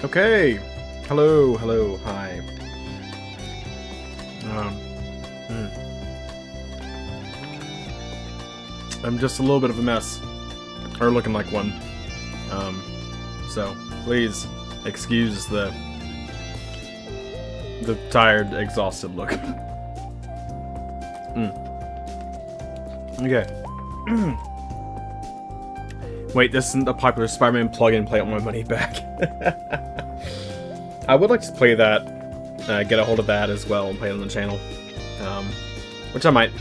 Okay. Hello, hello, hi. Hmm. I'm just a little bit of a mess. Or looking like one. So, please excuse the tired, exhausted look. Okay. Wait, this isn't a popular Spider-Man plug-in play. I want my money back. I would like to play that, get a hold of that as well and play it on the channel. Which I might.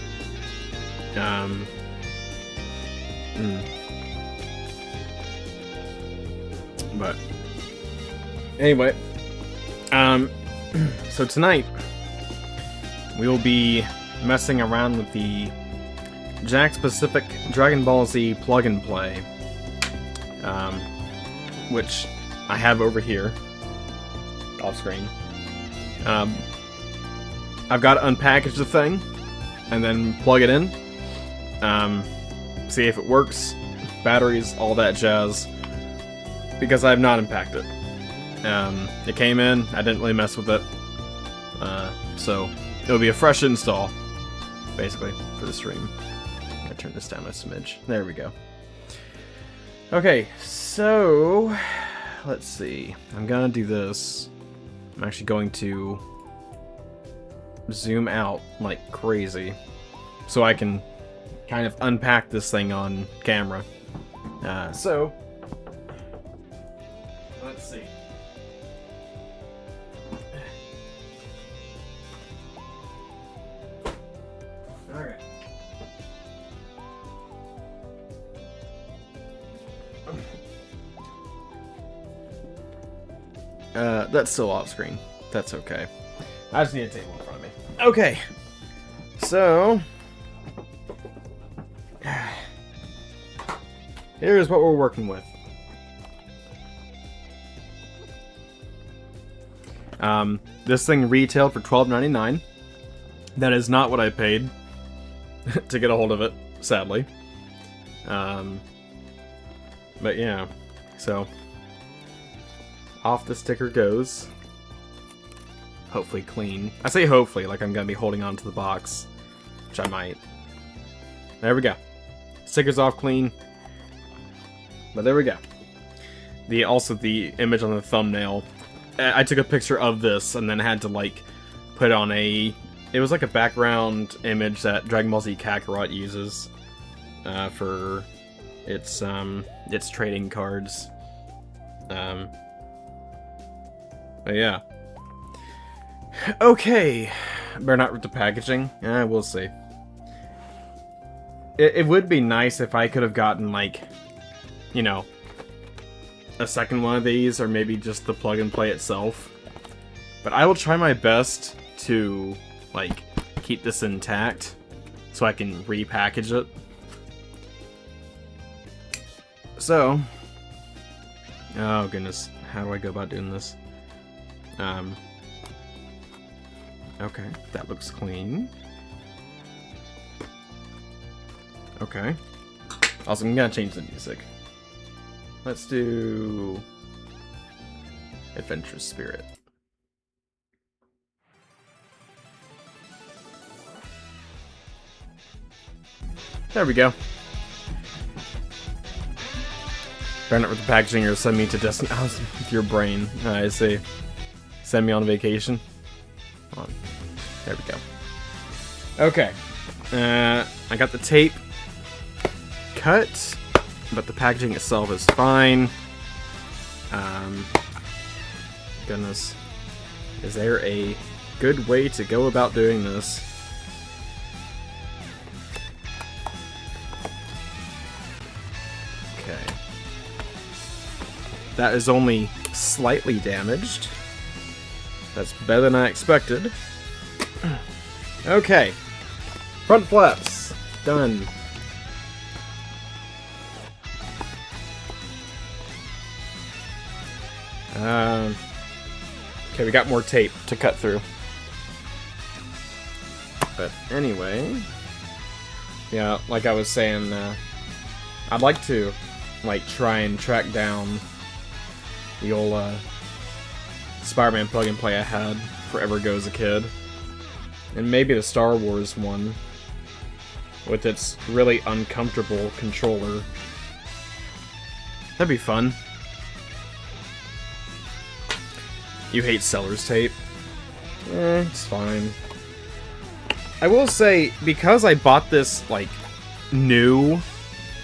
But anyway, so tonight we will be messing around with the Jack Specific Dragon Ball Z plug and play, which I have over here off screen. I've got to unpackage the thing and then plug it in, see if it works, batteries, all that jazz, because I have not unpacked it. It came in, I didn't really mess with it, so it'll be a fresh install, basically, for the stream. I'm gonna turn this down a smidge. There we go. Okay, so let's see. I'm gonna do this. I'm actually going to zoom out like crazy so I can kind of unpack this thing on camera. So let's see. Alright. That's still off screen. That's okay. I just need a table in front of me. Okay. So here's what we're working with. This thing retailed for $12.99. That is not what I paid to get a hold of it, sadly. But yeah, so off the sticker goes. Hopefully clean. I say hopefully, like I'm gonna be holding on to the box, which I might. There we go. Sticker's off clean. But there we go. Also the image on the thumbnail. I took a picture of this and then had to like put on a. It was like a background image that Dragon Ball Z Kakarot uses for its trading cards. But yeah. Okay. Better not rip the packaging. We'll see. It would be nice if I could have gotten, like, you know, a second one of these, or maybe just the plug and play itself. But I will try my best to, like, keep this intact so I can repackage it. So, oh goodness, how do I go about doing this? Okay, that looks clean. Okay. Also, I'm gonna change the music. Let's do Adventurous Spirit. There we go. Better not with the packaging or send me to Destiny. Oh, with your brain. I see. Send me on vacation. Hold on. There we go. Okay. I got the tape cut, but the packaging itself is fine. Goodness. Is there a good way to go about doing this? Okay. That is only slightly damaged. That's better than I expected. Okay. Front flaps. Done. Okay, we got more tape to cut through. But anyway, yeah, like I was saying, I'd like to, like, try and track down the old Spider-Man plug-and-play I had forever ago as a kid. And maybe the Star Wars one, with its really uncomfortable controller. That'd be fun. You hate seller's tape? It's fine. I will say, because I bought this, like, new,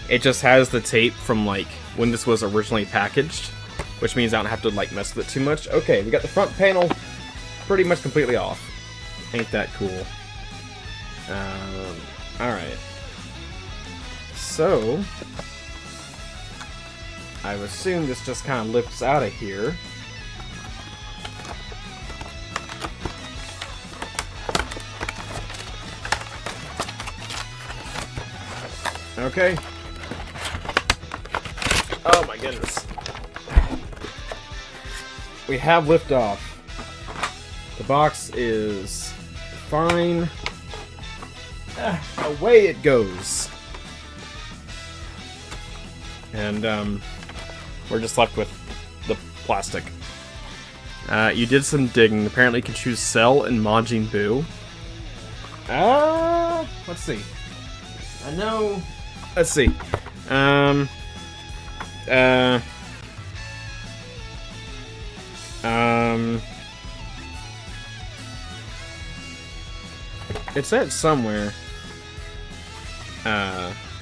it just has the tape from, like, when this was originally packaged, which means I don't have to, like, mess with it too much. Okay, we got the front panel pretty much completely off. Ain't that cool. Alright. So, I would assume this just kind of lifts out of here. Okay. Oh my goodness. We have liftoff. The box is fine. Away it goes. And we're just left with the plastic. You did some digging. Apparently you can choose Cell and Majin Buu. Let's see. I know. Let's see. It said somewhere,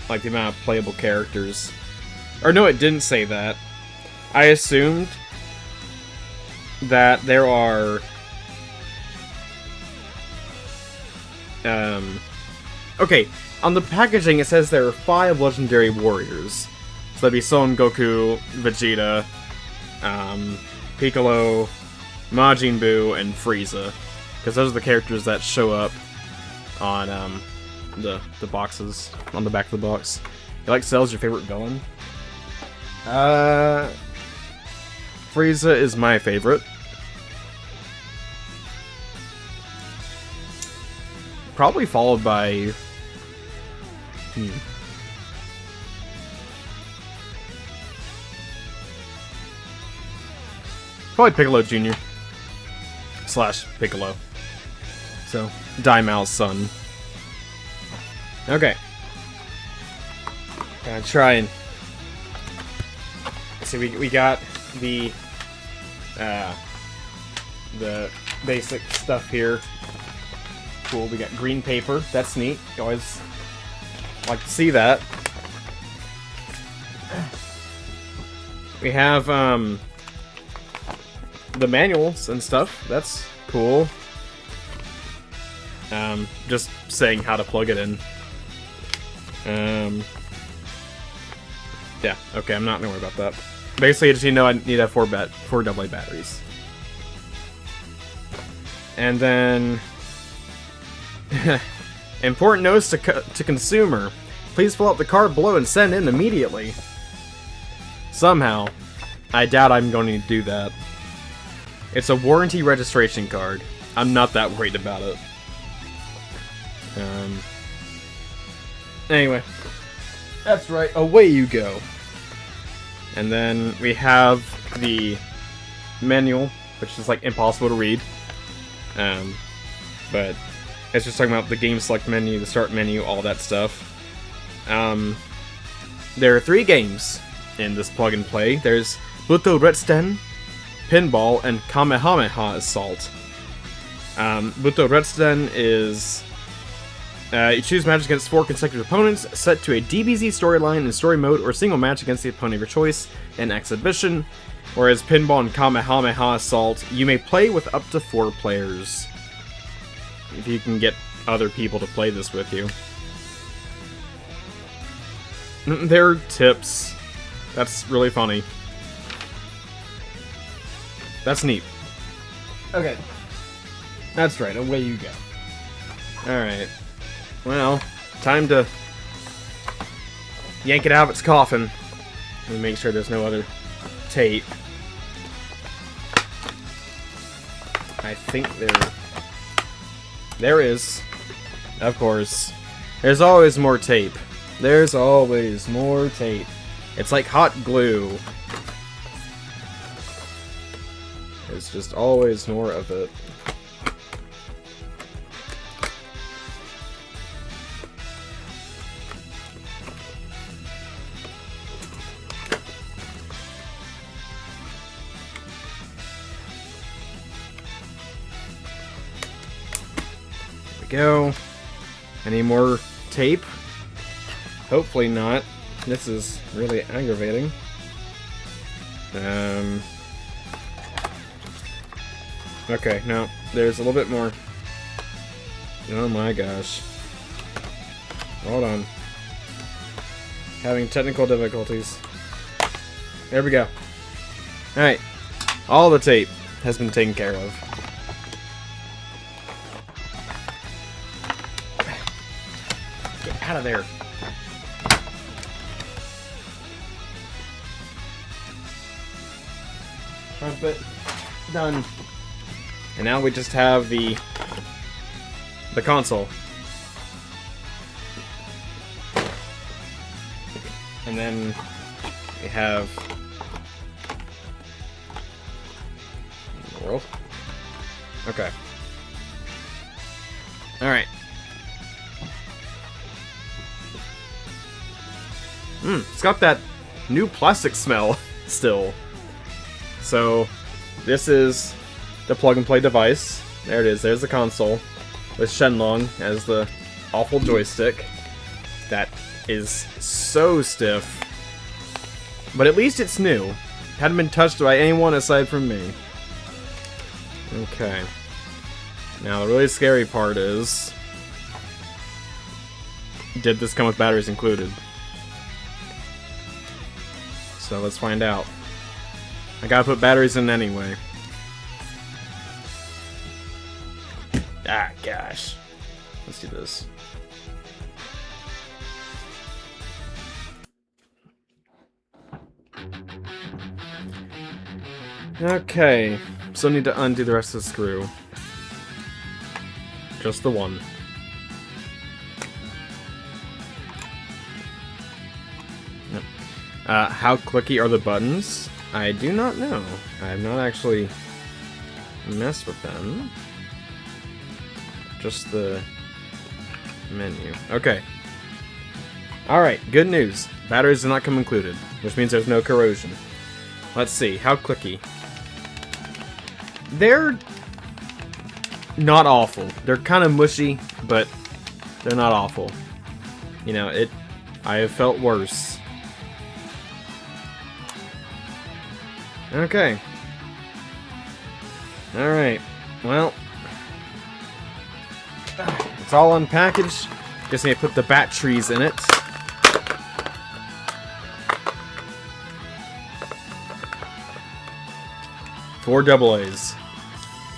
like the amount of playable characters. Or no, it didn't say that. I assumed that there are, okay, on the packaging it says there are 5 legendary warriors. So that'd be Son Goku, Vegeta, Piccolo, Majin Buu, and Frieza. Because those are the characters that show up on the boxes, on the back of the box. You like Cell's your favorite villain? Frieza is my favorite. Probably followed by... Probably Piccolo Jr. / Piccolo. So, Daimao's son. Okay. Gonna try and... See, we got the basic stuff here. Cool, we got green paper. That's neat. You always like to see that. We have, the manuals and stuff. That's cool. Just saying how to plug it in. Yeah, okay, I'm not gonna worry about that. Basically, I just know I need to have 4 AA batteries. And then... important notice to consumer. Please fill out the card below and send in immediately. Somehow. I doubt I'm going to do that. It's a warranty registration card. I'm not that worried about it. Anyway. That's right, away you go. And then we have the manual, which is like impossible to read. But it's just talking about the game select menu, the start menu, all that stuff. There are 3 games in this plug and play. There's Buto Retsten, Pinball, and Kamehameha Assault. Buto Retsten is... you choose matches against 4 consecutive opponents, set to a DBZ storyline in story mode, or single match against the opponent of your choice in exhibition. Whereas Pinball and Kamehameha Assault, you may play with up to 4 players. If you can get other people to play this with you. There are tips. That's really funny. That's neat. Okay. That's right, away you go. Alright. Well, time to yank it out of its coffin. And make sure there's no other tape. I think there is. Of course. There's always more tape. There's always more tape. It's like hot glue. It's just always more of it. Go. Any more tape? Hopefully not. This is really aggravating. Okay, no. There's a little bit more. Oh my gosh. Hold on. Having technical difficulties. There we go. Alright. All the tape has been taken care of. Out of there. Trumpet done. And now we just have the console. And then we have the world. Okay. Alright. It's got that new plastic smell still. So, this is the plug-and-play device. There it is. There's the console with Shenlong as the awful joystick. That is so stiff. But at least it's new. Hadn't been touched by anyone aside from me. Okay. Now, the really scary part is... did this come with batteries included? So let's find out. I gotta put batteries in anyway. Ah, gosh. Let's do this. Okay. Still need to undo the rest of the screw. Just the one. How clicky are the buttons? I do not know. I have not actually messed with them. Just the menu. Okay. Alright, good news. Batteries do not come included, which means there's no corrosion. Let's see, how clicky? They're not awful. They're kind of mushy, but they're not awful. You know, I have felt worse. Okay. Alright. Well. It's all unpackaged. Just need to put the batteries in it. Four AA's.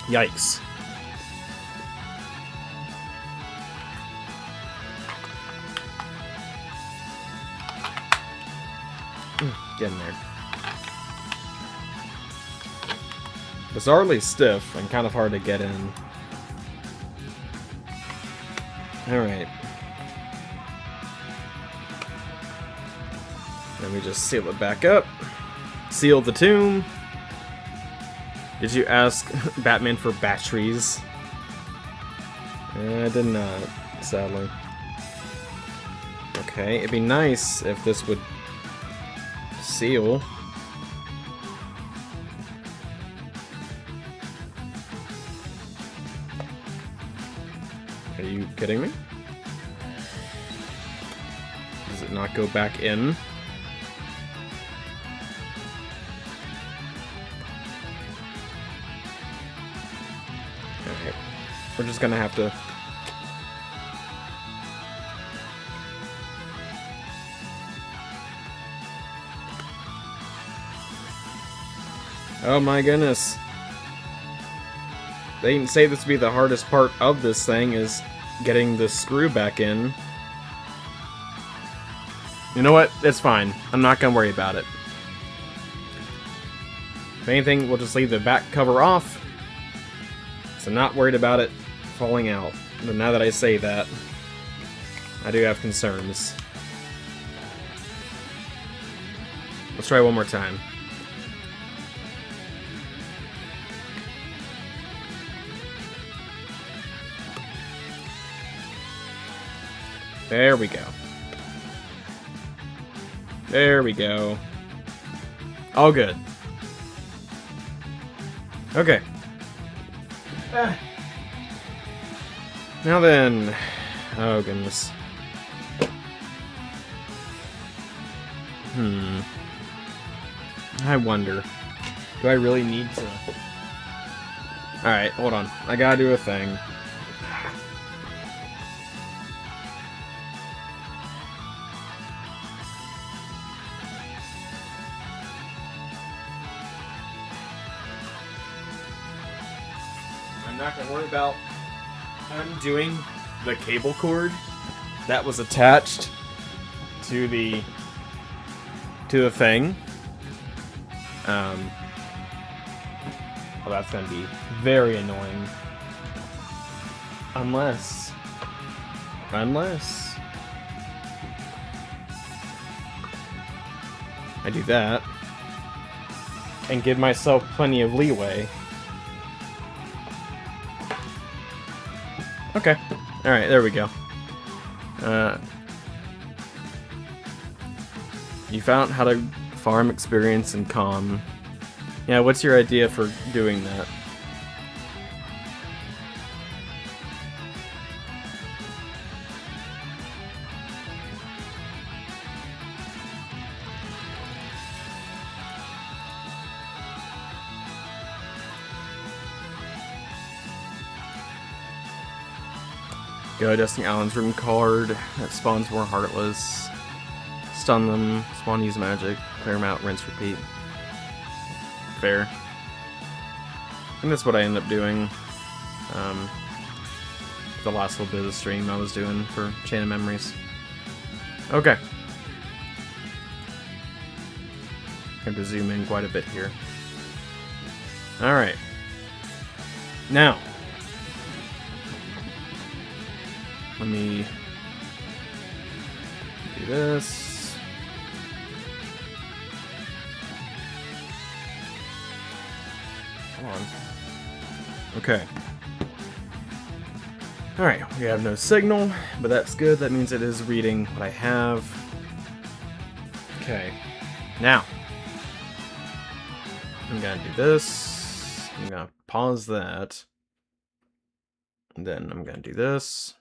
Yikes. Get in there. Bizarrely stiff and kind of hard to get in. Alright. Then we just seal it back up. Seal the tomb. Did you ask Batman for batteries? I did not, sadly. Okay, it'd be nice if this would seal. Are you kidding me? Does it not go back in? Alright. We're just gonna have to... Oh my goodness. They didn't say this would be the hardest part of this thing, is getting the screw back in. You know what? It's fine. I'm not gonna worry about it. If anything, we'll just leave the back cover off. So I'm not worried about it falling out. But now that I say that, I do have concerns. Let's try one more time. There we go. There we go. All good. Okay. Now then. Oh, goodness. I wonder. Do I really need to... Alright, hold on. I gotta do a thing. I'm not gonna worry about undoing the cable cord that was attached to the thing. Well, that's gonna be very annoying. Unless I do that and give myself plenty of leeway. Okay. Alright, there we go. You found how to farm experience and calm. Yeah, what's your idea for doing that? Go adjusting Alan's room card. That spawns more Heartless. Stun them. Spawn use magic. Clear them out. Rinse repeat. Fair. I think that's what I ended up doing. The last little bit of the stream I was doing for Chain of Memories. Okay. I have to zoom in quite a bit here. Alright. Now. Let me do this. Come on. Okay. Alright, we have no signal, but that's good. That means it is reading what I have. Okay. Now. I'm gonna do this. I'm gonna pause that. And then I'm gonna do this.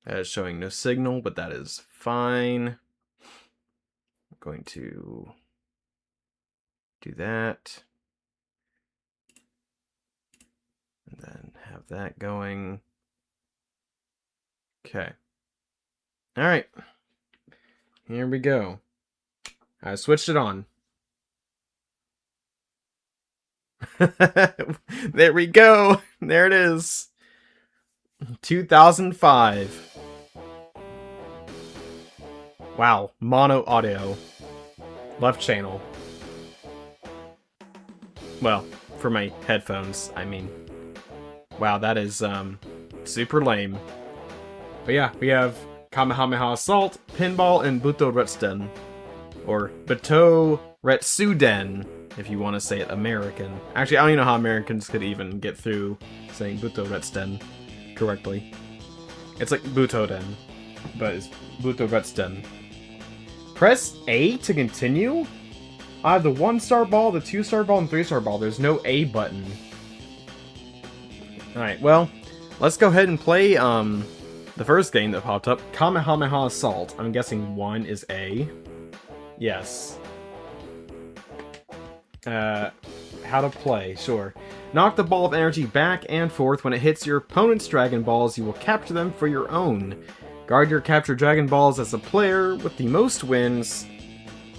That is showing no signal, but that is fine. I'm going to do that. And then have that going. Okay. Alright. Here we go. I switched it on. There we go. There it is. 2005. Wow, mono audio. Left channel. Well, for my headphones, I mean. Wow, that is super lame. But yeah, we have Kamehameha Assault, Pinball, and Buto Retsuden. Or Buto Retsuden, if you want to say it American. Actually, I don't even know how Americans could even get through saying Buto Retsuden correctly. It's like Butoden, but it's Buto Retsuden. Press A to continue? I have the 1-star ball, the 2-star ball, and 3-star ball. There's no A button. Alright, well, let's go ahead and play the first game that popped up, Kamehameha Assault. I'm guessing 1 is A. Yes. How to play, sure. Knock the ball of energy back and forth. When it hits your opponent's Dragon Balls, you will capture them for your own. Guard your captured Dragon Balls as the player with the most wins.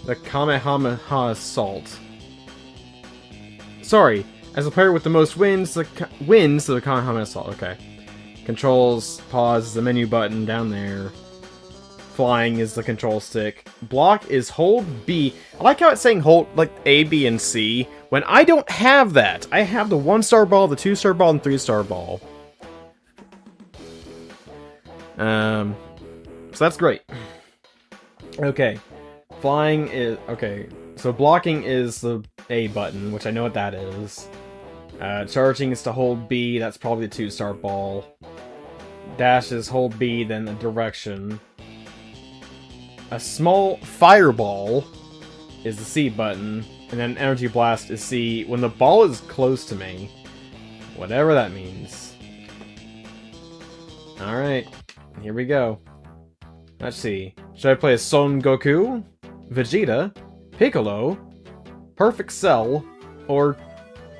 The Kamehameha Assault. Sorry, as the player with the most wins, the Kamehameha Assault. Okay. Controls, pause is the menu button down there. Flying is the control stick. Block is hold B. I like how it's saying hold like A, B, and C, when I don't have that. I have the 1-star ball, the 2-star ball, and 3-star ball. So that's great. Okay. Flying is... Okay. So blocking is the A button, which I know what that is. Charging is to hold B. That's probably the 2-star ball. Dash is hold B, then a direction. A small fireball is the C button, and then energy blast is C when the ball is close to me. Whatever that means. Alright, here we go. Let's see. Should I play as Son Goku, Vegeta, Piccolo, Perfect Cell, or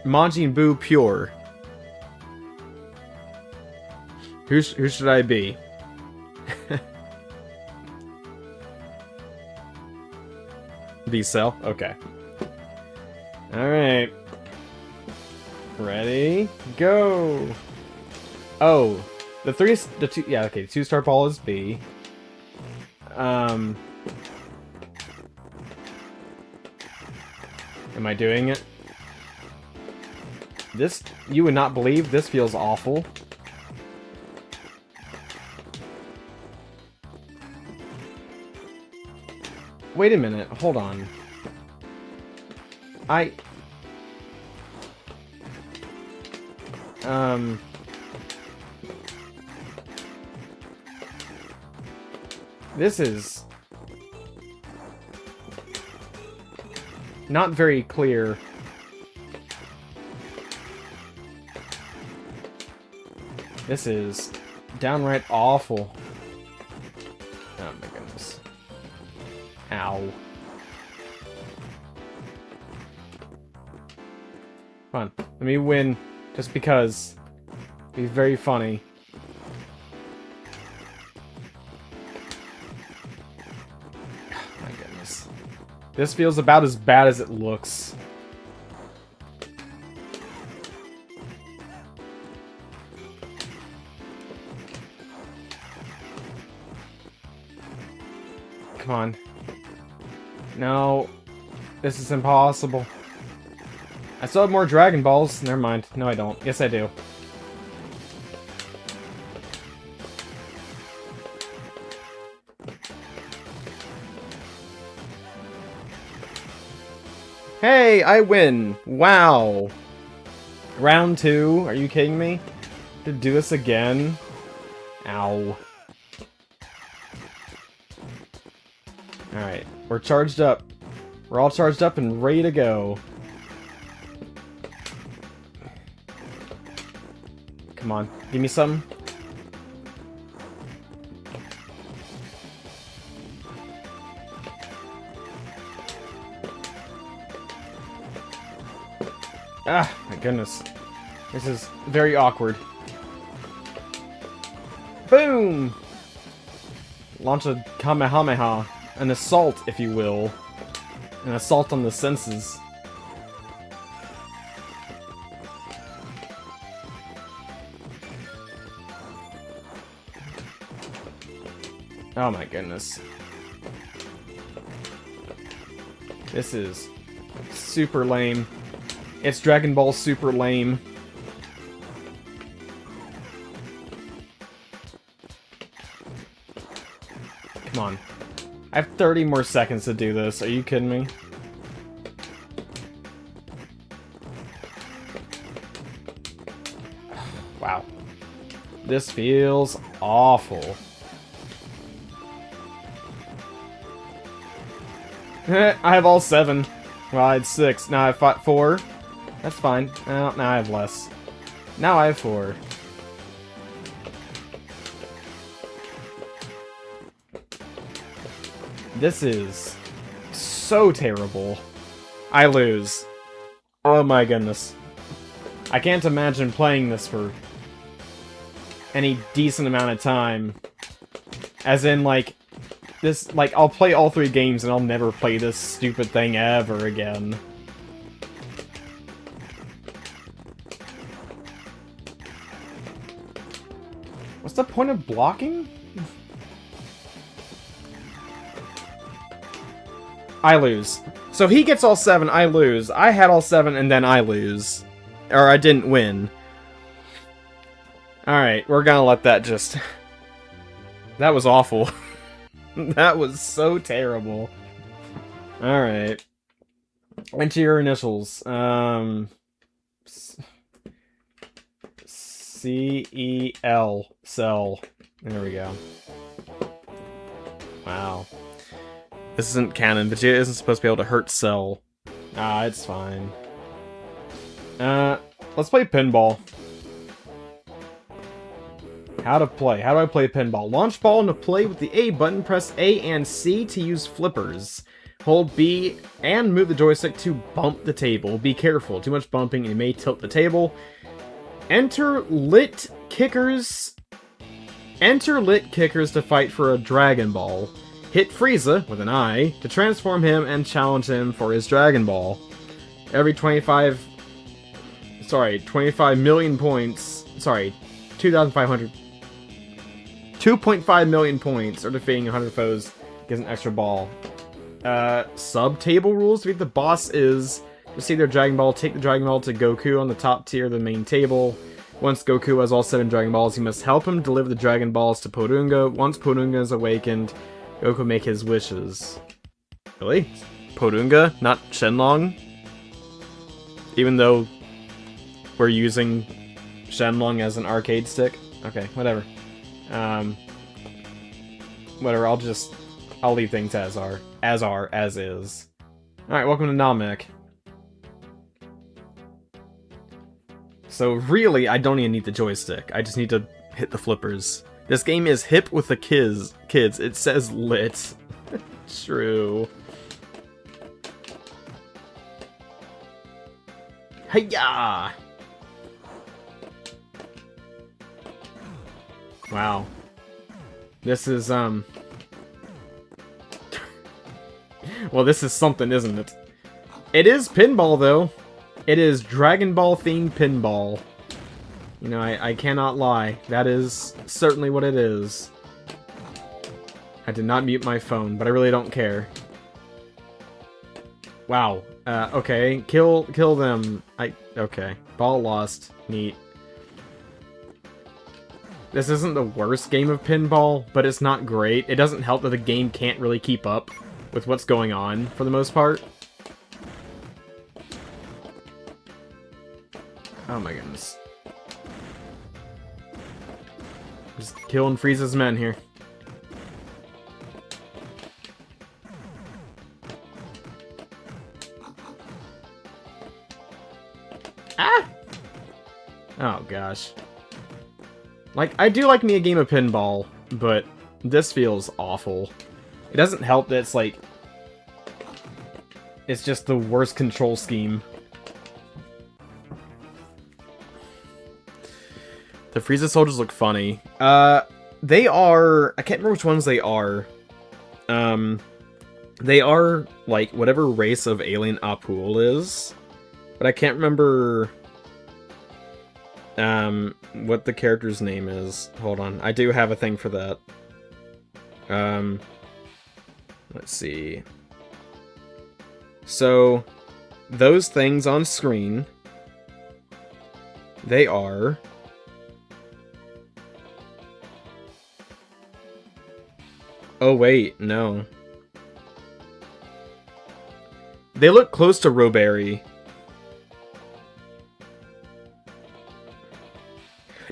Majin Buu Pure? Who should I be? Be Cell? Okay. Alright. Ready? Go! Oh. The 2-star ball is B. Am I doing it? This, you would not believe, this feels awful. Wait a minute, hold on. This is not very clear. This is downright awful. Oh my goodness. Ow. Come on, let me win just because. It'd be very funny. My goodness. This feels about as bad as it looks. Come on. No. This is impossible. I still have more Dragon Balls. Never mind. No, I don't. Yes, I do. Hey, I win! Wow! Round 2? Are you kidding me? To do this again? Ow. Alright, we're charged up. We're all charged up and ready to go. Come on, give me some. Ah, my goodness. This is very awkward. Boom! Launch a Kamehameha. An assault, if you will. An assault on the senses. Oh my goodness. This is super lame. It's Dragon Ball super lame. Come on. I have 30 more seconds to do this. Are you kidding me? Wow. This feels awful. I have all 7. Well, I had 6. Now I have 4. That's fine. Now I have less. Now I have 4. This is so terrible. I lose. Oh my goodness. I can't imagine playing this for any decent amount of time. As in, like, this, like, I'll play all 3 games and I'll never play this stupid thing ever again. What's the point of blocking? I lose. So he gets all 7, I lose. I had all 7, and then I lose. Or I didn't win. Alright, we're gonna let that just... That was awful. That was so terrible. Alright. Enter your initials. C-E-L. Cell. There we go. Wow. This isn't canon. Vegeta isn't supposed to be able to hurt Cell. Ah, it's fine. Let's play pinball. How to play. How do I play pinball? Launch ball into play with the A button. Press A and C to use flippers. Hold B and move the joystick to bump the table. Be careful. Too much bumping and you may tilt the table. Enter lit kickers to fight for a Dragon Ball. Hit Frieza, with an I, to transform him and challenge him for his Dragon Ball. Every 25 million points, 2.5 million points, or defeating 100 foes gets an extra ball. Sub-table rules. To beat the boss is receive their Dragon Ball, take the Dragon Ball to Goku on the top tier of the main table. Once Goku has all 7 Dragon Balls, you must help him deliver the Dragon Balls to Porunga. Once Porunga is awakened, Goku make his wishes. Really? Porunga, not Shenlong? Even though we're using Shenlong as an arcade stick? Okay, whatever. Whatever, I'll leave things as is. Alright, welcome to Namek. So really, I don't even need the joystick. I just need to hit the flippers. This game is hip with the kids. It says lit. True. Hiya! Wow. This is, well, this is something, isn't it? It is pinball, though. It is Dragon Ball themed pinball. You know, I cannot lie. That is certainly what it is. I did not mute my phone, but I really don't care. Wow. Okay. Kill them. Okay. Ball lost. Neat. This isn't the worst game of pinball, but it's not great. It doesn't help that the game can't really keep up with what's going on, for the most part. Oh my goodness. Just killing Frieza's men here. Ah! Oh gosh. Like, I do like me a game of pinball, but this feels awful. It doesn't help that it's like... it's just the worst control scheme. The Frieza soldiers look funny. They are... I can't remember which ones they are. They are, like, whatever race of alien Apul is. But I can't remember... what the character's name is. Hold on. I do have a thing for that. Let's see. So, those things on screen... they are... oh, wait, no. They look close to Roberi.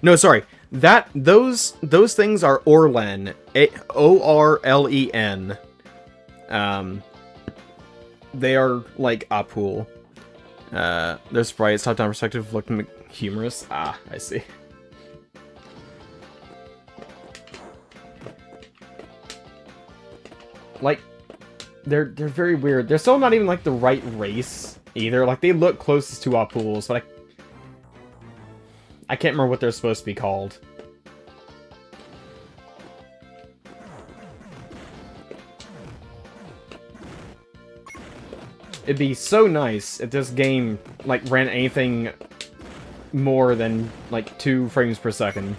No, sorry. Those things are Orlen. O-R-L-E-N. They are like Apul. Their sprites, top-down perspective, look humorous. Ah, I see. Like, they're very weird. They're still not even, like, the right race, either. Like, they look closest to Apuls, but I can't remember what they're supposed to be called. It'd be so nice if this game, like, ran anything more than, like, 2 frames per second.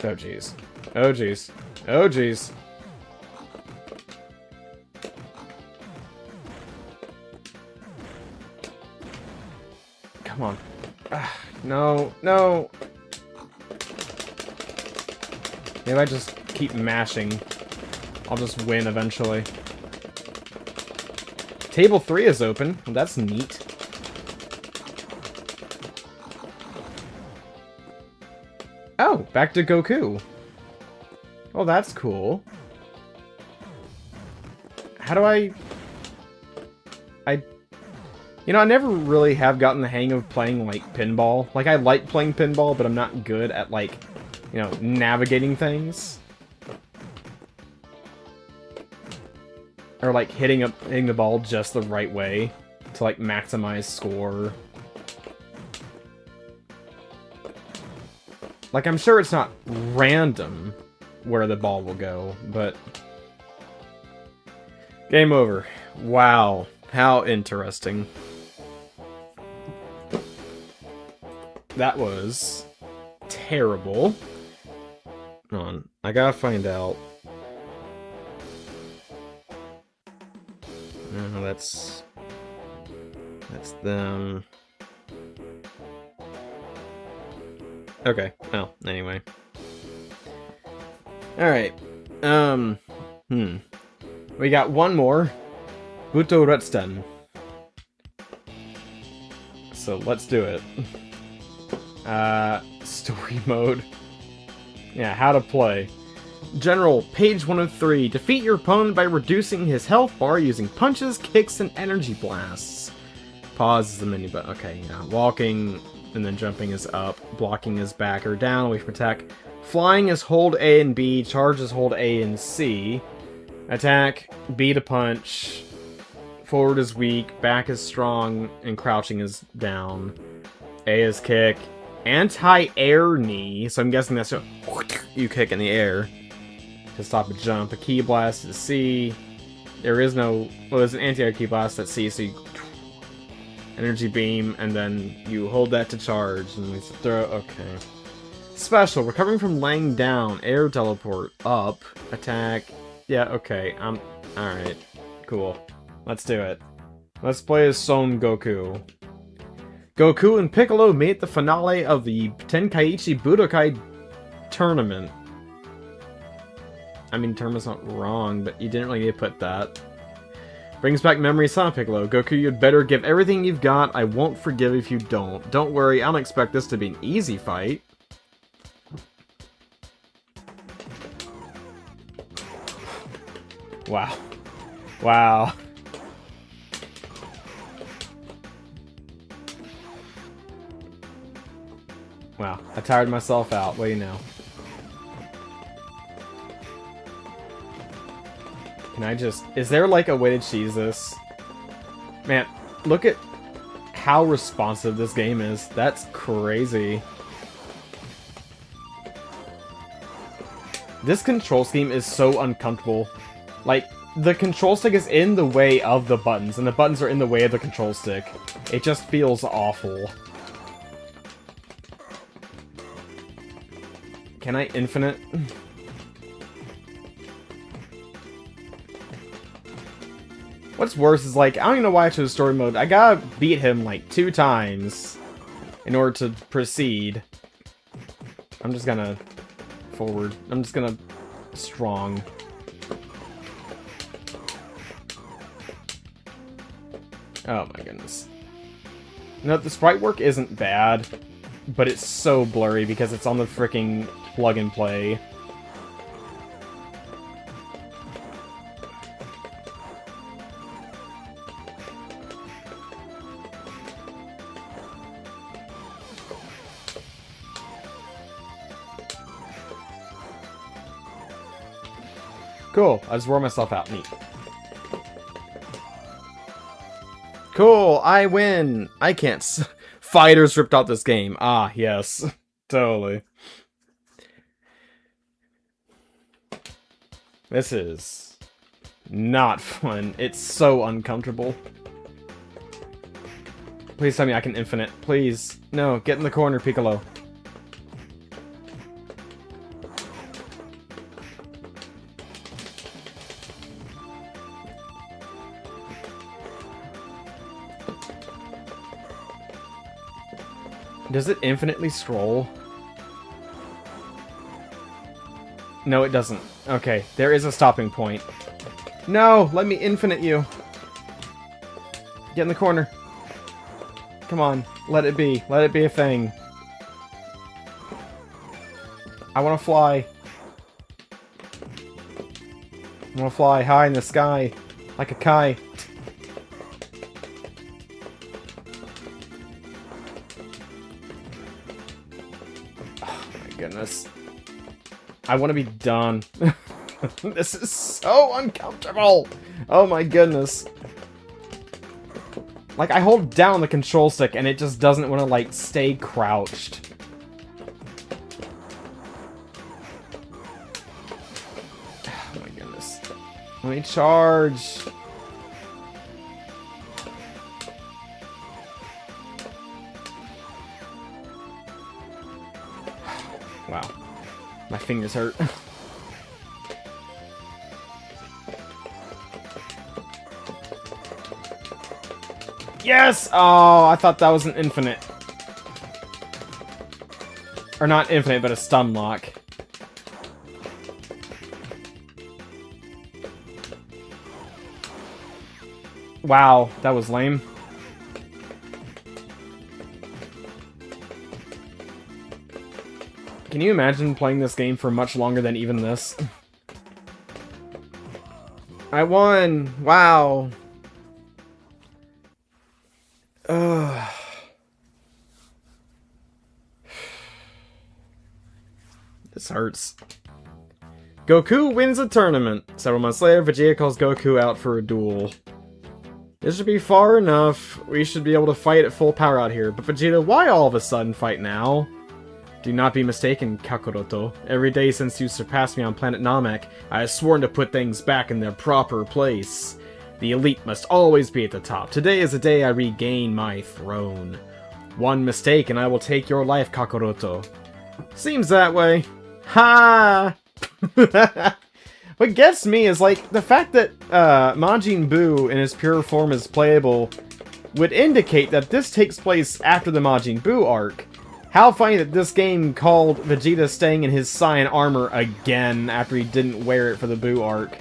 Oh jeez. Oh jeez. Oh jeez. Come on. No, no. Maybe I just keep mashing. I'll just win eventually. Table 3 is open. Well, that's neat. Oh, back to Goku. Oh, that's cool. How do I... You know, I never really have gotten the hang of playing, like, pinball. Like, I like playing pinball, but I'm not good at, like, you know, navigating things. Or, like, hitting the ball just the right way to, like, maximize score. Like, I'm sure it's not random where the ball will go, but... Game over. Wow. How interesting. That was terrible. Hold on. I gotta find out. No, that's them. Okay. Well, anyway. Alright. We got one more. Buto Retsten. So let's do it. Story mode. Yeah, how to play. General, page 103. Defeat your opponent by reducing his health bar using punches, kicks, and energy blasts. Pause is the menu button. Okay, yeah. Walking and then jumping is up. Blocking is back or down, away from attack. Flying is hold A and B. Charge is hold A and C. Attack, B to punch. Forward is weak, back is strong, and crouching is down. A is kick. Anti-air knee, so I'm guessing that's what you kick in the air to stop a jump. A key blast is C. There is no... Well, there's an anti-air key blast at C, so you... Energy beam, and then you hold that to charge, and we throw... Okay. Special, recovering from laying down. Air teleport. Up. Attack. Yeah, okay. Alright. Cool. Let's do it. Let's play as Son Goku. Goku and Piccolo meet the finale of the Tenkaichi Budokai tournament. I mean, tournament's not wrong, but you didn't really need to put that. Brings back memories, huh, Piccolo? Goku, you'd better give everything you've got. I won't forgive if you don't. Don't worry, I don't expect this to be an easy fight. Wow. Wow. Wow, I tired myself out. What do you know? Can I just... Is there like a way to cheese this? Man, look at how responsive this game is. That's crazy. This control scheme is so uncomfortable. Like, the control stick is in the way of the buttons, and the buttons are in the way of the control stick. It just feels awful. Can I infinite? What's worse is, like, I don't even know why I chose story mode. I gotta beat him, like, 2 times in order to proceed. I'm just gonna forward. I'm just gonna strong. Oh my goodness. You know, the sprite work isn't bad, but it's so blurry because it's on the frickin' plug and play. Cool, I just wore myself out. Neat. Cool, I win! I can't Fighters ripped out this game. Ah, yes. Totally. This is not fun. It's so uncomfortable. Please tell me I can infinite. Please. No, get in the corner, Piccolo. Does it infinitely scroll? No, it doesn't. Okay, there is a stopping point. No, let me infinite you. Get in the corner. Come on. Let it be. Let it be a thing. I want to fly. I want to fly high in the sky. Like a kite. Oh my goodness. I want to be done. This is so uncomfortable. Oh my goodness. Like, I hold down the control stick and it just doesn't want to, like, stay crouched. Oh my goodness. Let me charge. Wow. My fingers hurt. Yes! Oh, I thought that was an infinite. Or not infinite, but a stun lock. Wow, that was lame. Can you imagine playing this game for much longer than even this? I won! Wow! Ugh. This hurts. Goku wins a tournament. Several months later, Vegeta calls Goku out for a duel. This should be far enough. We should be able to fight at full power out here. But Vegeta, why all of a sudden fight now? Do not be mistaken, Kakaroto. Every day since you surpassed me on planet Namek, I have sworn to put things back in their proper place. The elite must always be at the top. Today is the day I regain my throne. One mistake and I will take your life, Kakaroto. Seems that way. Ha! What gets me is, like, the fact that Majin Buu in his pure form is playable would indicate that this takes place after the Majin Buu arc. How funny that this game called Vegeta staying in his Saiyan armor again after he didn't wear it for the Buu arc.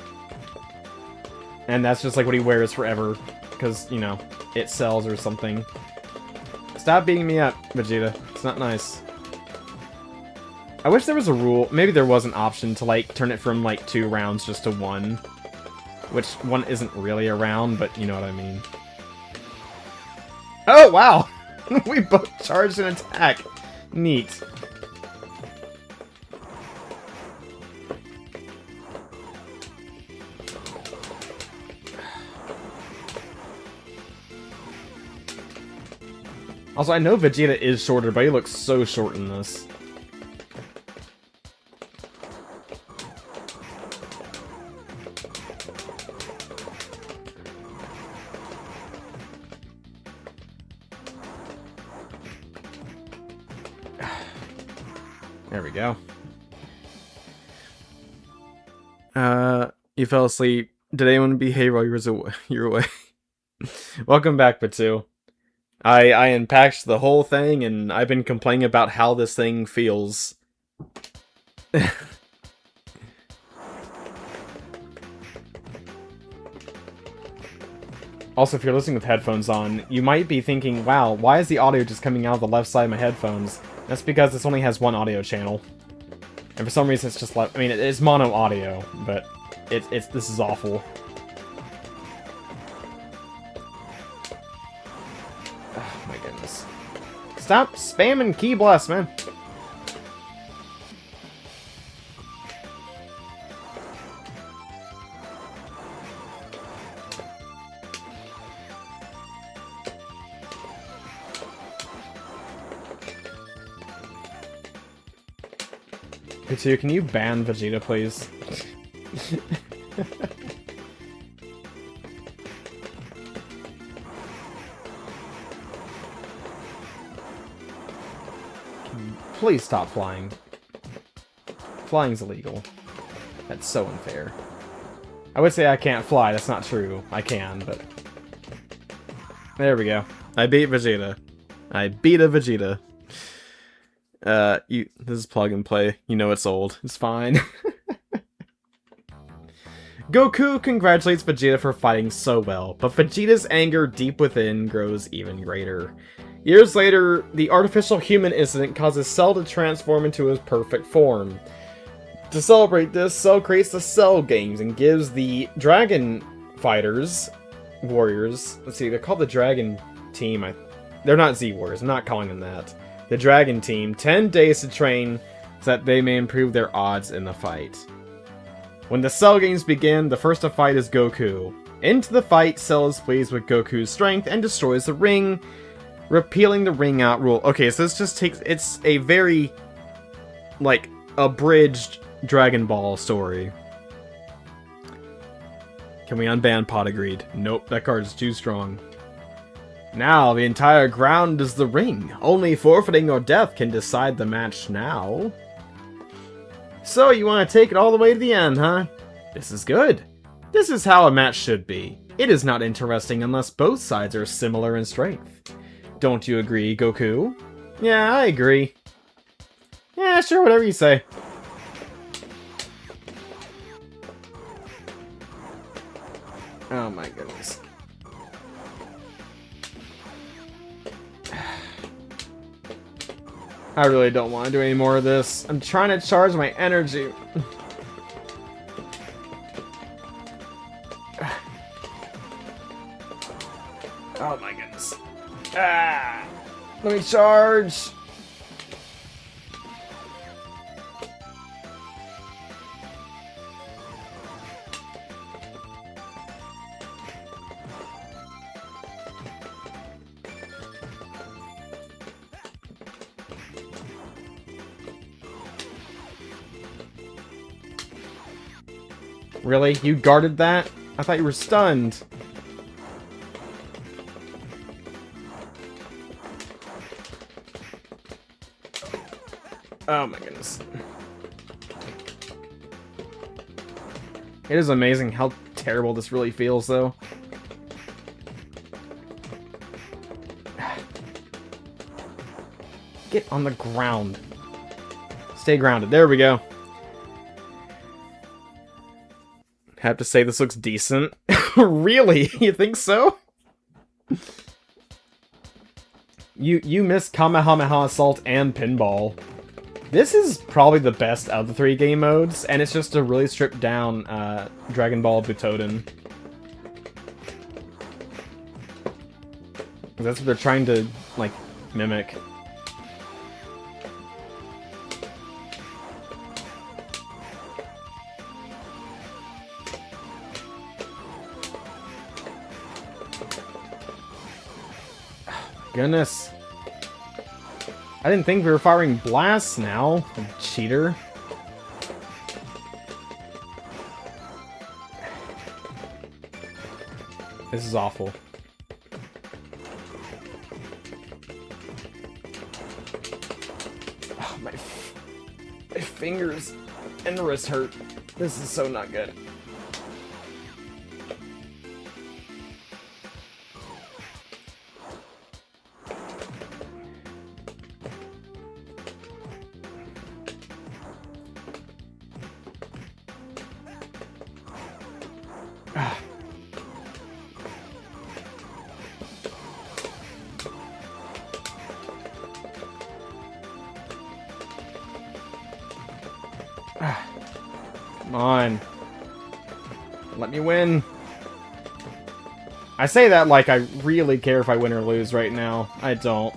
And that's just like what he wears forever. Because, you know, it sells or something. Stop beating me up, Vegeta. It's not nice. I wish there was a rule. Maybe there was an option to, like, turn it from, like, 2 rounds just to 1. Which, 1 isn't really a round, but you know what I mean. Oh, wow! We both charged an attack. Neat. Also, I know Vegeta is shorter, but he looks so short in this. There we go. You fell asleep. Did anyone behave while you were away? Welcome back, Batu. I unpacked the whole thing, and I've been complaining about how this thing feels. Also, if you're listening with headphones on, you might be thinking, wow, why is the audio just coming out of the left side of my headphones? That's because this only has one audio channel. And for some reason it's just left. I mean, it is mono audio, but this is awful. Oh my goodness. Stop spamming Key Blast, man. Pitu, can you ban Vegeta, please? Please stop flying. Flying's illegal. That's so unfair. I would say I can't fly, that's not true. I can, but... There we go. I beat Vegeta. I beat a Vegeta. This is plug and play. You know it's old. It's fine. Goku congratulates Vegeta for fighting so well, but Vegeta's anger deep within grows even greater. Years later, the artificial human incident causes Cell to transform into his perfect form. To celebrate this, Cell creates the Cell Games and gives the Dragon Fighters, Warriors, let's see, they're called the Dragon Team. They're not Z-Warriors, I'm not calling them that. The Dragon Team, 10 days to train so that they may improve their odds in the fight. When the Cell Games begin, the first to fight is Goku. Into the fight, Cell is pleased with Goku's strength and destroys the ring, repealing the ring out rule. Okay, so this just takes, it's a very, like, abridged Dragon Ball story. Can we unban Pot? Agreed. Nope, that card is too strong. Now, the entire ground is the ring. Only forfeiting or death can decide the match now. So, you want to take it all the way to the end, huh? This is good. This is how a match should be. It is not interesting unless both sides are similar in strength. Don't you agree, Goku? Yeah, I agree. Yeah, sure, whatever you say. Oh my goodness. I really don't want to do any more of this. I'm trying to charge my energy. Oh my goodness. Ah! Let me charge! Really? You guarded that? I thought you were stunned. Oh my goodness. It is amazing how terrible this really feels, though. Get on the ground. Stay grounded. There we go. Have to say this looks decent. Really? You think so? You missed Kamehameha Assault and Pinball. This is probably the best of the 3 game modes, and it's just a really stripped down Dragon Ball Butoden. That's what they're trying to, like, mimic. Goodness. I didn't think we were firing blasts now. You cheater. This is awful. Oh, my fingers and wrist hurt. This is so not good. Come on. Let me win. I say that like I really care if I win or lose right now. I don't.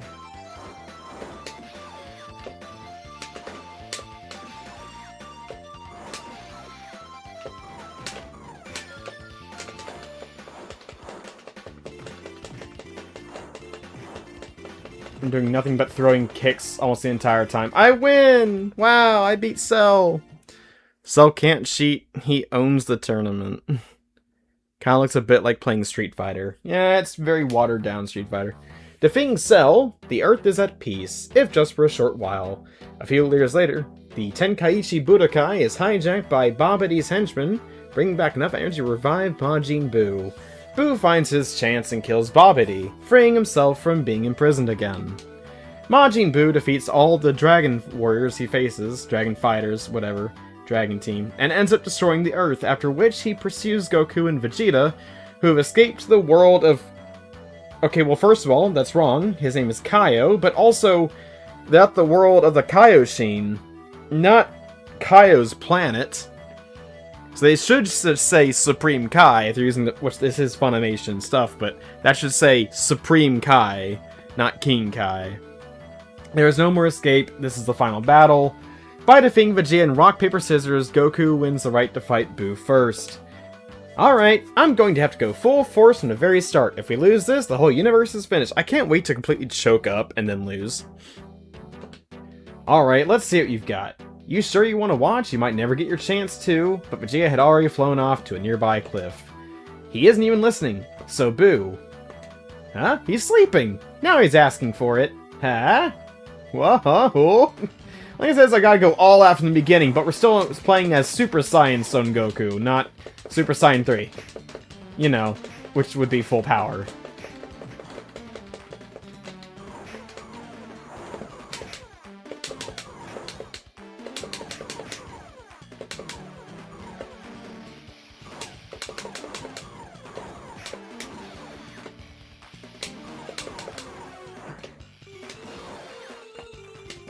I'm doing nothing but throwing kicks almost the entire time. I win! Wow, I beat Cell. Cell can't cheat. He owns the tournament. Kinda looks a bit like playing Street Fighter. Yeah, it's very watered down Street Fighter. Defeating Cell, the Earth is at peace, if just for a short while. A few years later, the Tenkaichi Budokai is hijacked by Babbidi's henchmen, bringing back enough energy to revive Majin Buu. Buu finds his chance and kills Babbidi, freeing himself from being imprisoned again. Majin Buu defeats all the Dragon Warriors he faces, Dragon Fighters, whatever, Dragon Team, and ends up destroying the Earth, after which he pursues Goku and Vegeta, who have escaped to the world of... Okay, well, first of all, that's wrong. His name is Kaio, but also, that's the world of the Kaioshin, not Kaio's planet. So they should say Supreme Kai, if they're using which this is Funimation stuff, but that should say Supreme Kai, not King Kai. There is no more escape. This is the final battle. By defeating Vegeta in rock, paper, scissors, Goku wins the right to fight Buu first. Alright, I'm going to have to go full force from the very start. If we lose this, the whole universe is finished. I can't wait to completely choke up and then lose. Alright, let's see what you've got. You sure you want to watch? You might never get your chance to, but Vegeta had already flown off to a nearby cliff. He isn't even listening, so Buu. Huh? He's sleeping! Now he's asking for it. Huh? Whoa! Like I said, I gotta go all out from the beginning, but we're still playing as Super Saiyan Son Goku, not Super Saiyan 3. You know, which would be full power.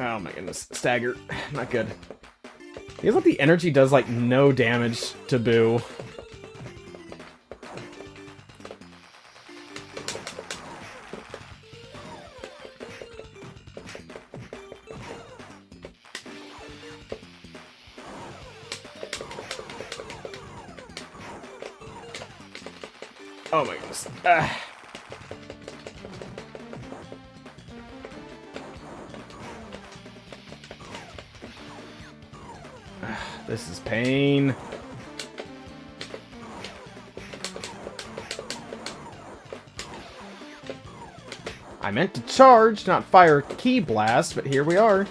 Oh my goodness. Stagger. Not good. Feels like the energy does, like, no damage to Buu. Oh my goodness. This is pain. I meant to charge, not fire Ki Blast, but here we are.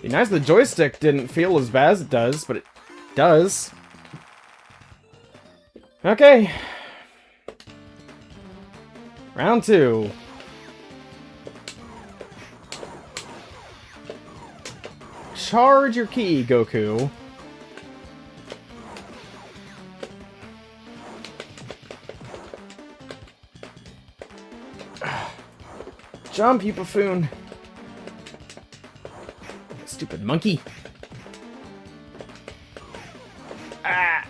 Be nice if the joystick didn't feel as bad as it does, but it does. Okay. Round 2. Charge your ki, Goku. Jump, you buffoon. Stupid monkey. Ah.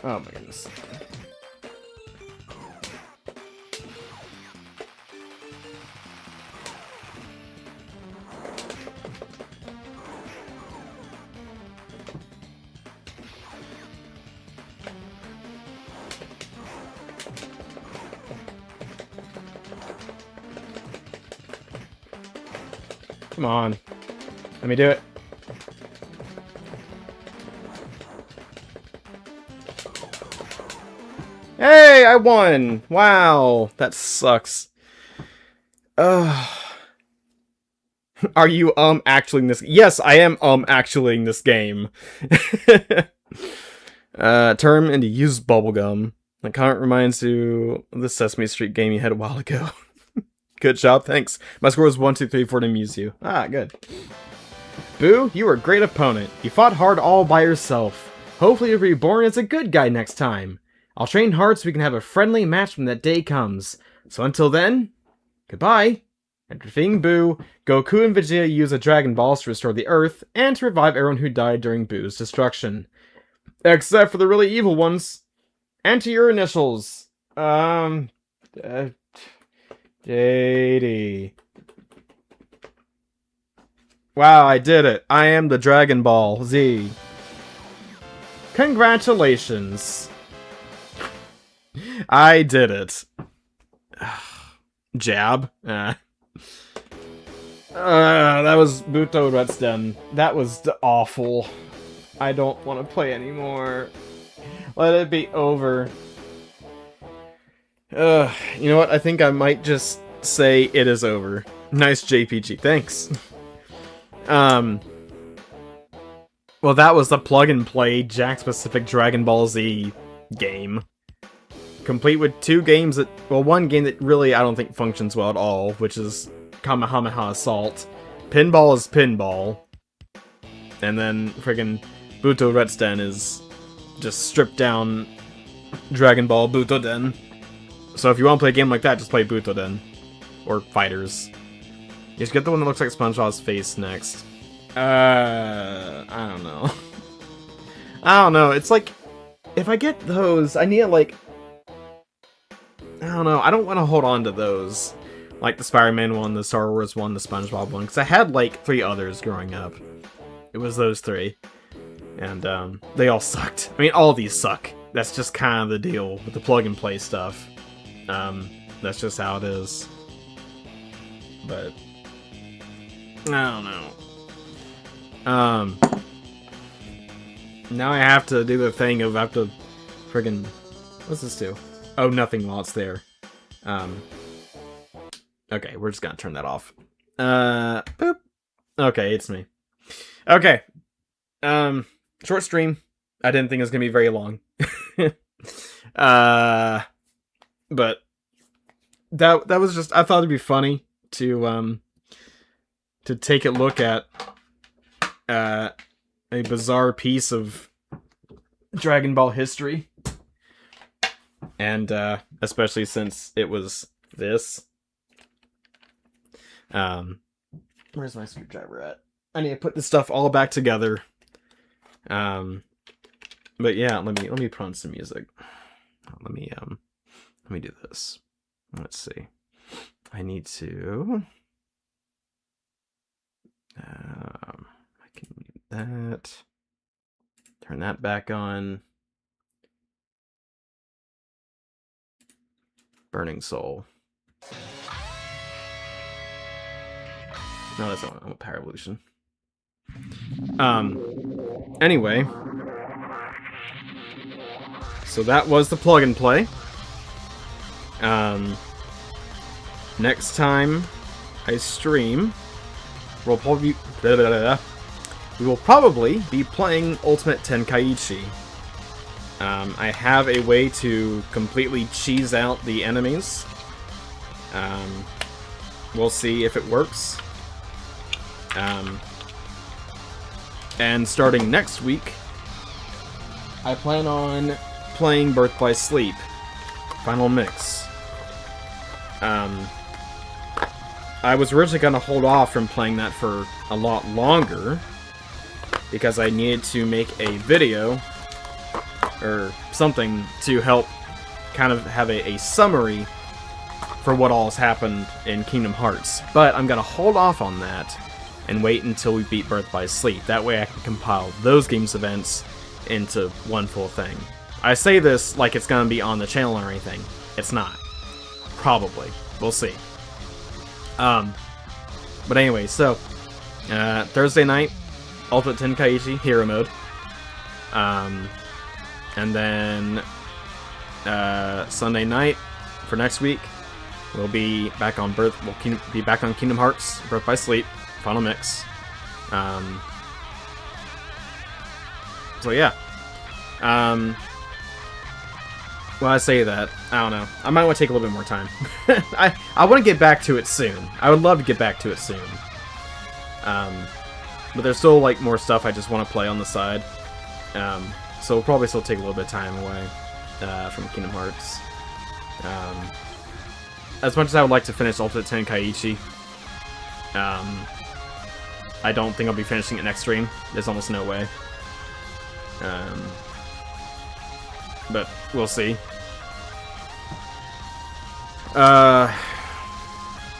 Oh my goodness. Come on. Let me do it. Hey, I won! Wow, that sucks. Are you, actually in this? Yes, I am, actually in this game. Turn into used bubblegum. That comment reminds you of the Sesame Street game you had a while ago. Good job, thanks. My score was 1, 2, 3, 4 to amuse you. Ah, good. Buu, you were a great opponent. You fought hard all by yourself. Hopefully you'll be reborn as a good guy next time. I'll train hard so we can have a friendly match when that day comes. So until then, goodbye. After defeating Buu, Goku and Vegeta use a Dragon Balls to restore the Earth and to revive everyone who died during Buu's destruction. Except for the really evil ones. Enter your initials. JD. Wow, I did it. I am the Dragon Ball Z. Congratulations. I did it. jab. That was Buto Retsden. That was awful. I don't want to play anymore. Let it be over. You know what? I think I might just say it is over. Nice JPG. Thanks. Well, that was the plug-and-play Jack-specific Dragon Ball Z game. Complete with two games that... Well, one game that really I don't think functions well at all, which is Kamehameha Assault. Pinball is pinball. And then friggin' Buto Retsden is just stripped down Dragon Ball Butoden. So if you want to play a game like that, just play Butoden. Or Fighters. You just get the one that looks like SpongeBob's face next. I don't know. I don't know, it's like... If I get those, I need to like... I don't know, I don't want to hold on to those. Like the Spider-Man one, the Star Wars one, the SpongeBob one. Because I had like 3 others growing up. It was those 3. And they all sucked. I mean, all of these suck. That's just kind of the deal with the plug-and-play stuff. That's just how it is. But... I don't know. Now I have to do the thing of I have to friggin... What's this do? Oh, nothing while it's there. Okay, we're just gonna turn that off. Boop. Okay, it's me. Okay. Short stream. I didn't think it was gonna be very long. But that was just, I thought it'd be funny to take a look at a bizarre piece of Dragon Ball history. And especially since it was this. Where's my screwdriver at? I need to put this stuff all back together. But yeah, let me put on some music. Let me do this. Let's see. I need to I can mute that. Turn that back on. Burning Soul. No, that's not a Power Evolution. Anyway. So that was the plug and play. Next time I stream, we will probably be playing Ultimate Tenkaichi. I have a way to completely cheese out the enemies. We'll see if it works. And starting next week, I plan on playing Birth by Sleep. Final Mix. I was originally going to hold off from playing that for a lot longer, because I needed to make a video or something to help kind of have a summary for what all has happened in Kingdom Hearts. But I'm going to hold off on that and wait until we beat Birth by Sleep. That way I can compile those games events into one full thing. I say this like it's going to be on the channel or anything. It's not. Probably. We'll see. But anyway, so Thursday night, Ultimate Tenkaichi Hero Mode. And then Sunday night for next week, we'll be back on Kingdom Hearts Birth by Sleep Final Mix. So yeah. Well, I say that, I don't know. I might want to take a little bit more time. I want to get back to it soon. I would love to get back to it soon. But there's still like more stuff I just want to play on the side. So we'll probably still take a little bit of time away from Kingdom Hearts. As much as I would like to finish Ultimate Tenkaichi, I don't think I'll be finishing it next stream. There's almost no way. But we'll see.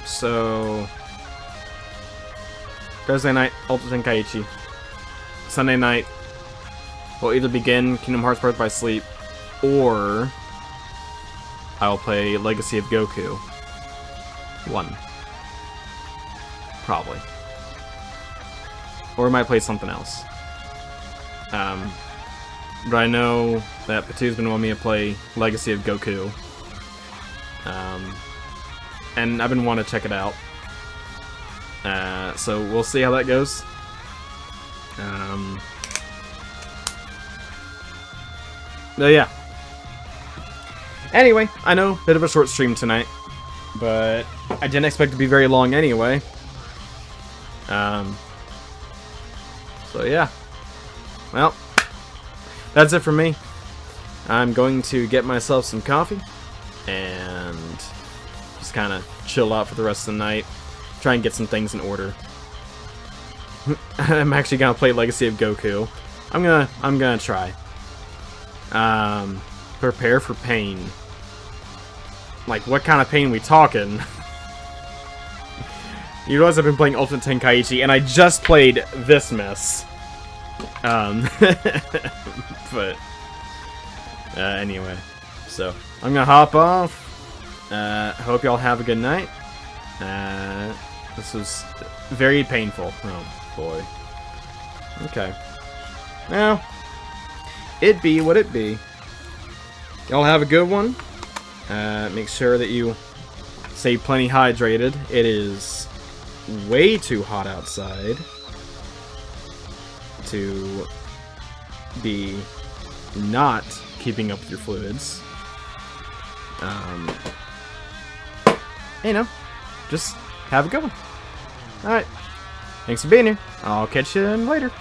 So Thursday night, Ultimate Tenkaichi. Sunday night, we'll either begin Kingdom Hearts Birth by Sleep, or I'll play Legacy of Goku. 1. Probably. Or I might play something else. But I know that Patu's been wanting me to play Legacy of Goku. And I've been wanting to check it out. So we'll see how that goes. But yeah. Anyway, I know, bit of a short stream tonight, but I didn't expect it to be very long anyway. So yeah. Well, that's it for me. I'm going to get myself some coffee and just kind of chill out for the rest of the night. Try and get some things in order. I'm actually gonna play Legacy of Goku. I'm gonna try. Prepare for pain. Like, what kind of pain we talking? You realize I've been playing Ultimate Tenkaichi, and I just played this mess. But anyway, so I'm gonna hop off. Hope y'all have a good night. This was very painful. Oh boy. Okay. Well, it be what it be. Y'all have a good one. Make sure that you stay plenty hydrated. It is way too hot outside to be not keeping up with your fluids. You know, just have a good one. Alright. Thanks for being here. I'll catch you later.